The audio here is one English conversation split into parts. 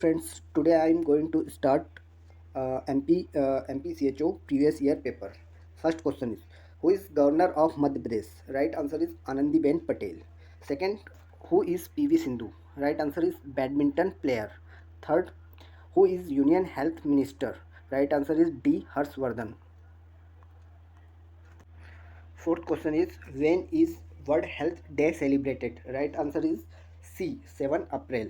Friends, today I am going to start MPCHO previous year paper. First question is, who is governor of Madhya Pradesh? Right answer is Anandiben Patel. Second, who is PV Sindhu? Right answer is badminton player. Third, who is Union Health Minister? Right answer is D. Harshvardhan. Fourth question is, when is World Health Day celebrated? Right answer is C. 7 April.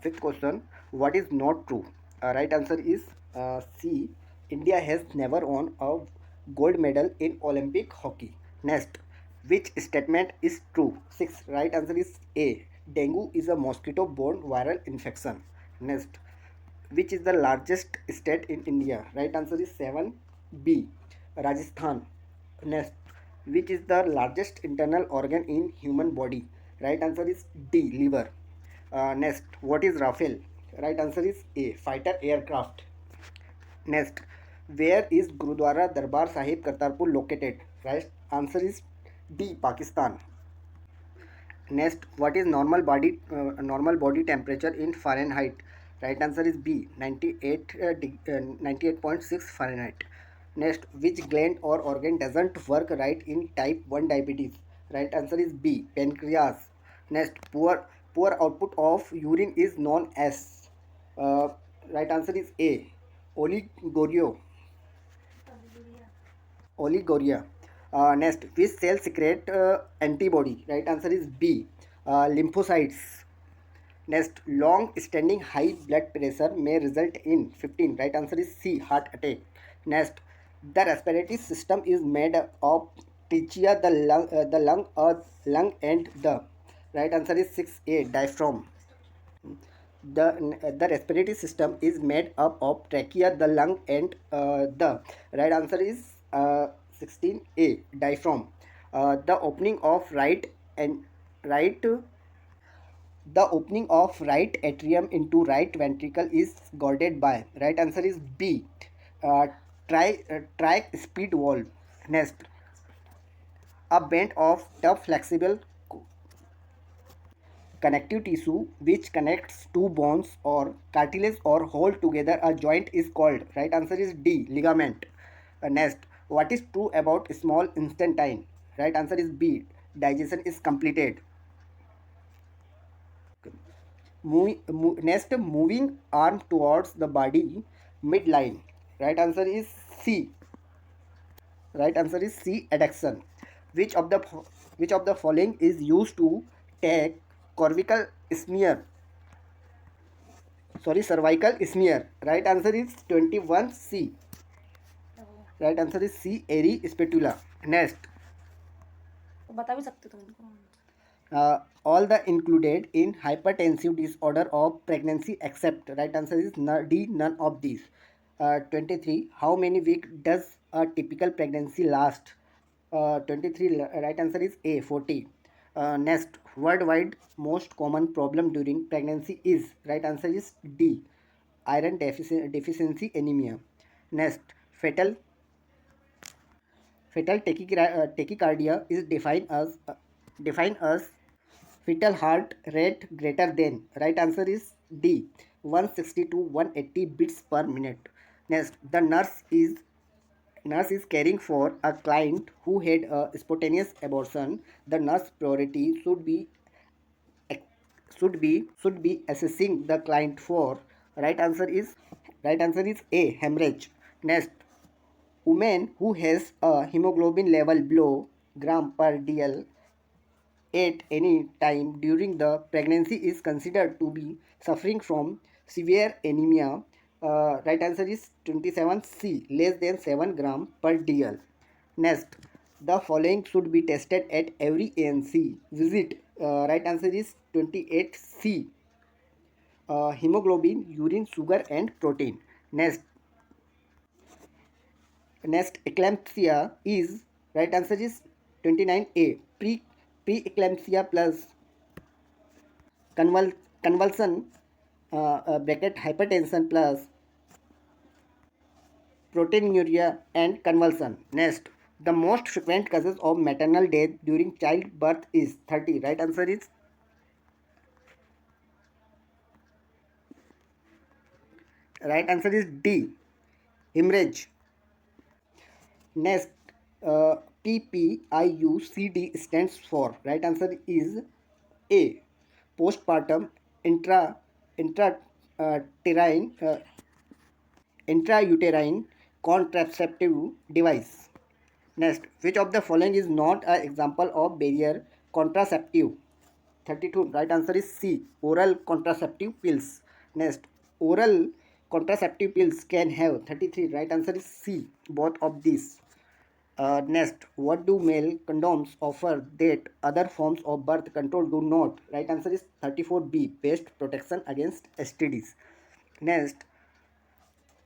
Fifth question, what is not true? Right answer is C. India has never won a gold medal in Olympic hockey. Next, which statement is true? Sixth, right answer is A. Dengue is a mosquito-borne viral infection. Next, which is the largest state in India? Right answer is 7B. Rajasthan. Next, which is the largest internal organ in human body? Right answer is D. Liver. Next, what is Rafale? Right answer is A. Fighter aircraft. Next, where is Gurudwara Darbar Sahib Kartarpur located? Right answer is D. Pakistan. Next, what is normal body temperature in Fahrenheit? Right answer is B, 98.6 Fahrenheit. Next, which gland or organ doesn't work right in type 1 diabetes? Right answer is B, pancreas. Next, poor output of urine is known as. Uh, right answer is A, oligorio. Oligoria. Next, which cell secrete antibody? Right answer is B, lymphocytes. Next, long standing high blood pressure may result in 15. Right answer is C, heart attack. Next, the respiratory system is made of trachea, lung and the. Right answer is 6A, diaphragm. The respiratory system is made up of trachea, the lung, and the. Right answer is 16A, diaphragm. The opening of right right atrium into right ventricle is guarded by. Right answer is B. Uh, Tri speed valve. Next, a band of tough flexible connective tissue which connects two bones or cartilage or hold together a joint is called. Right answer is D. Ligament. Next, what is true about small intestine? Right answer is B. Digestion is completed. Next, moving arm towards the body midline. Right answer is C. Right answer is C. Adduction. Which of the which of the following is used to take cervical smear? Sorry, cervical smear. Right answer is 21C. Right answer is C. Airy spatula. Next, तो बता भी सकते हो तुम इनको all the included in hypertensive disorder of pregnancy except. Right answer is D. None of these. 23. How many weeks does a typical pregnancy last? 23. Right answer is A. 40. Next, worldwide most common problem during pregnancy is. Right answer is D. Iron deficiency anemia. Next, fatal tachycardia is defined as fetal heart rate greater than. Right answer is D, 160 to 180 beats per minute. Next, the nurse is caring for a client who had a spontaneous abortion. The nurse priority should be assessing the client for. Right answer is A, hemorrhage. Next, woman who has a hemoglobin level below gram per dl at any time during the pregnancy is considered to be suffering from severe anemia. Right answer is 27C, less than 7 gram per dl. Next, the following should be tested at every ANC visit. Right answer is 28C, hemoglobin, urine, sugar, and protein. Next, eclampsia is. Right answer is 29A, preeclampsia plus convulsion, bracket hypertension plus proteinuria and convulsion. Next, the most frequent causes of maternal death during childbirth is 30. Right answer is Right answer is D. Hemorrhage. Next, PPIUCD stands for. Right answer is A. Postpartum intra intra terine intrauterine contraceptive device. Next, which of the following is not an example of barrier contraceptive? 32. Right answer is C. Oral contraceptive pills. Next, oral contraceptive pills can have. 33. Right answer is C. Both of these. Next, what do male condoms offer that other forms of birth control do not? Right answer is 34B. Best protection against STDs. Next,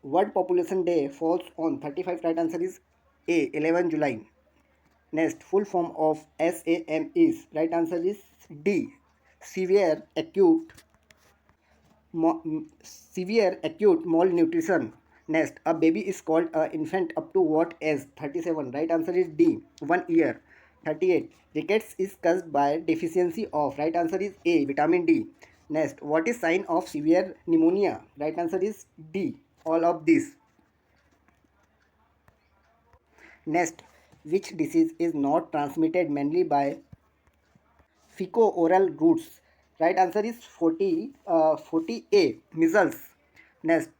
World Population Day falls on 35. Right answer is A. 11 July. Next, full form of SAM is. Right answer is D. Severe acute severe acute malnutrition. Next, a baby is called an infant up to what age? 37. Right answer is D. 1 year. 38. Rickets is caused by deficiency of. Right answer is A. Vitamin D. Next, what is sign of severe pneumonia? Right answer is D. All of these. Next, which disease is not transmitted mainly by fecal-oral routes? Right answer is 40A. Measles. Next,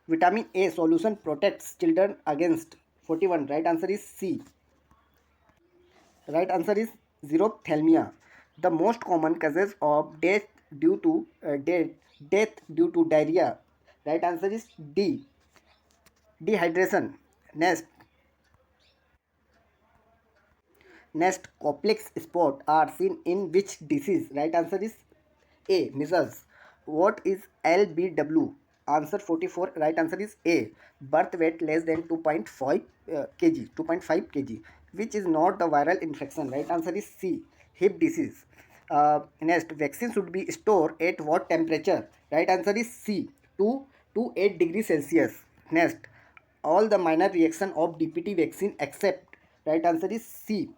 vitamin A solution protects children against. 41. Right answer is C. Right answer is xerophthalmia. The most common causes of due to death due to diarrhea. Right answer is D. Dehydration. Next, complex spot are seen in which disease? Right answer is A. Measles. What is LBW? Answer 44. Right answer is A. Birth weight less than 2.5 kg. 2.5 kg. Which is not the viral infection? Right answer is C. Hip disease. Next, vaccine should be stored at what temperature? Right answer is C. 2 to 8 degrees Celsius. Next, all the minor reaction of DPT vaccine except. Right answer is C.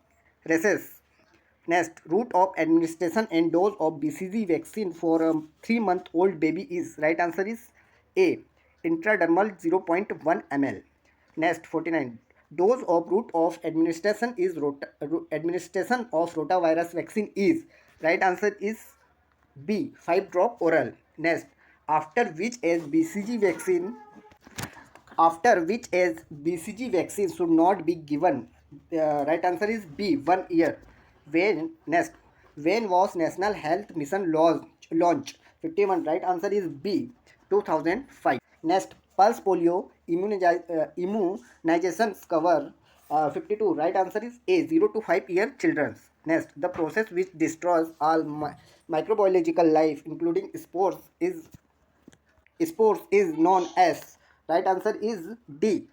Recess. Next, route of administration and dose of BCG vaccine for a 3-month-old baby is. Right answer is A. Intradermal 0.1 ml. Next, 49. Dose of route of administration is administration of rotavirus vaccine is. Right answer is B. 5-drop oral. Next, after which age BCG vaccine after which age BCG vaccine should not be given? Right answer is B. 1 year. When was National Health Mission launch? 51. Right answer is B. 2005. Next, pulse polio immunizations cover. 52. Right answer is A. 0 to 5-year children. Next, the process which destroys all microbiological life, including spores, is known as. Right answer is D.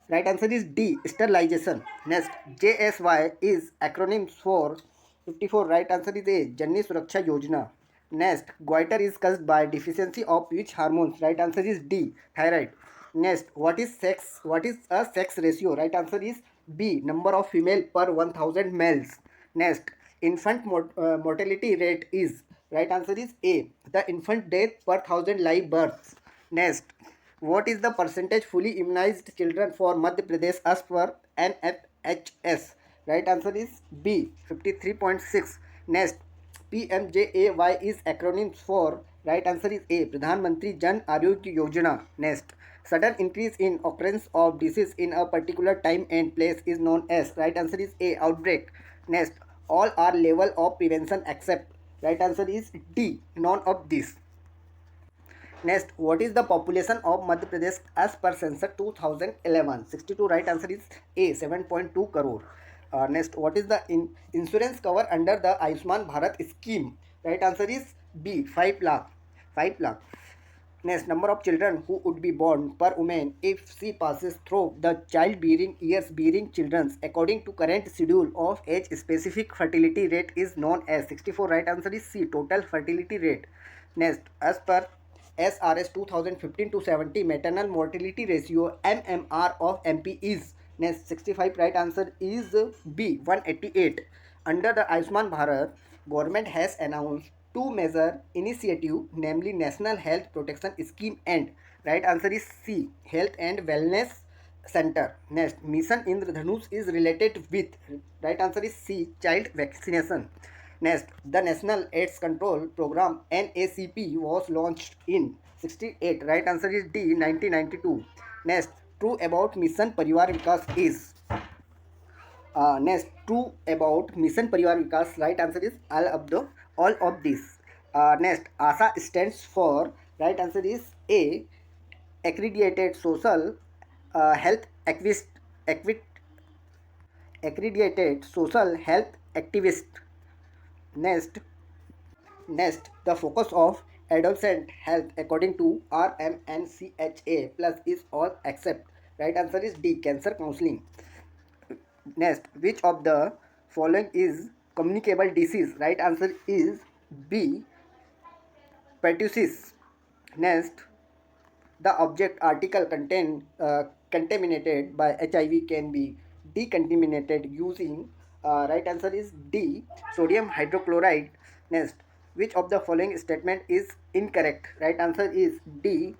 Right answer is D. Sterilization. Next, JSY is acronyms for. 54. Right answer is A. Janni Suraksha Yojana. Next, goiter is caused by deficiency of which hormones? Right answer is D. Thyroid. Next, what is sex? What is a sex ratio? Right answer is B. Number of female per 1000 males. Next, infant mortality rate is. Right answer is A. The infant death per 1000 live births. Next, what is the percentage fully immunized children for Madhya Pradesh as per NFHS? Right answer is B. 53.6. Next, PMJAY is acronyms for. Right answer is A. Pradhan Mantri Jan Arogya Yojana. Next, sudden increase in occurrence of disease in a particular time and place is known as. Right answer is A. Outbreak. Next, all are level of prevention except. Right answer is D. None of these. Next, what is the population of Madhya Pradesh as per census 2011? 62. Right answer is A. 7.2 crore. Next, what is the insurance cover under the Ayushman Bharat scheme? Right answer is B. 5 lakh. 5 lakh. Next, number of children who would be born per woman if she passes through the childbearing years bearing children according to current schedule of age specific fertility rate is known as. 64. Right answer is C. Total fertility rate. Next, as per SRS 2015 to 70 maternal mortality ratio MMR of MP is. Next, 65. Right answer is B. 188. Under the Ayushman Bharat, government has announced two measure initiative, namely National Health Protection Scheme and right answer is C, Health and Wellness Center. Next, Mission Indradhanush is related with right answer is C, child vaccination. Next, the National AIDS Control Program NACP was launched in 68. Right answer is D, 1992. Next, true about Mission Parivar Vikas is next, true about Mission Parivar Vikas. Right answer is all of this. Next, ASA stands for right answer is A, accredited social health accredited social health activist. Next, the focus of adolescent health according to RMNCHA plus is all except right answer is D, cancer counseling. Next, which of the following is communicable disease? Right answer is B, pertussis. Next, the object article contaminated by HIV can be decontaminated using right answer is D, sodium hydrochloride. Next, which of the following statement is incorrect? Right answer is D,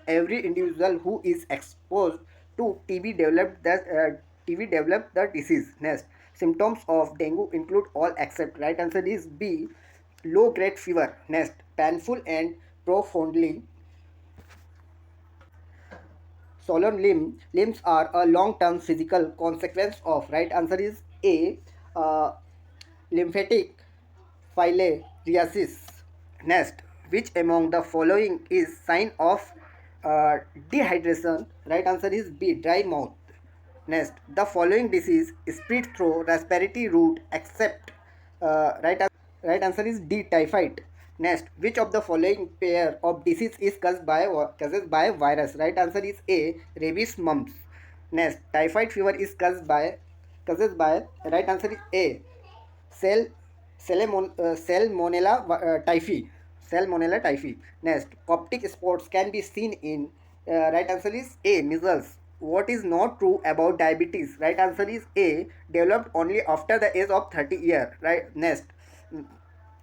every individual who is exposed to TB developed the disease. Next, symptoms of dengue include all except right answer is B, low grade fever. Next, painful and profoundly swollen limbs are a long-term physical consequence of right answer is A, uh, lymphatic filariasis. Next, which among the following is sign of dehydration? Right answer is B, dry mouth. Next, the following disease spread through respiratory route except right answer is D, typhoid. Next, which of the following pair of disease is caused by virus? Right answer is A, rabies, mumps. Next, typhoid fever is caused by right answer is A, cell salmonella typhi. Salmonella typhi. Next, coptic spots can be seen in right answer is A, measles. What is not true about diabetes? Right answer is A, developed only after the age of 30 years. Right. Next,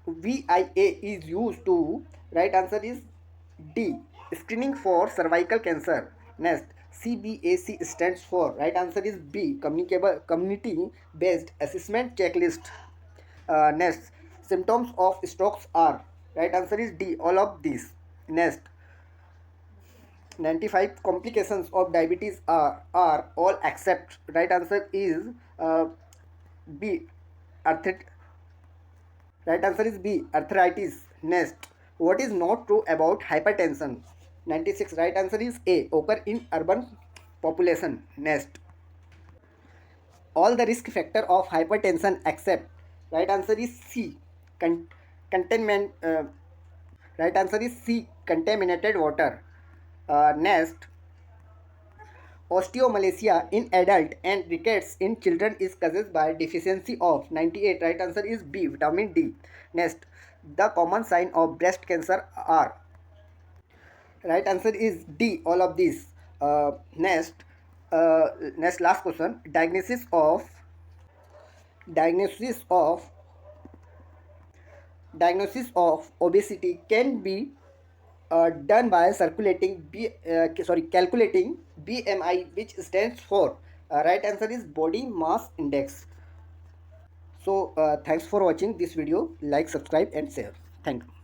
VIA is used to right answer is D, screening for cervical cancer. Next, CBAC stands for right answer is B, community based assessment checklist. Next, symptoms of strokes are right answer is D, all of these. Next, 95 complications of diabetes are all except right answer is B, arthritis. Right answer is B, arthritis. Next, what is not true about hypertension? 96. Right answer is A, occur in urban population. Next, all the risk factor of hypertension except right answer is C, containment. Right answer is C, contaminated water. Next, osteomalacia in adult and rickets in children is caused by deficiency of 98. Right answer is B, vitamin D. Next, the common sign of breast cancer are right answer is D, all of these. Next, next last question. Diagnosis of diagnosis of obesity can be done by calculating BMI, which stands for right answer is body mass index. So thanks for watching this video. Like, subscribe and share. Thank you.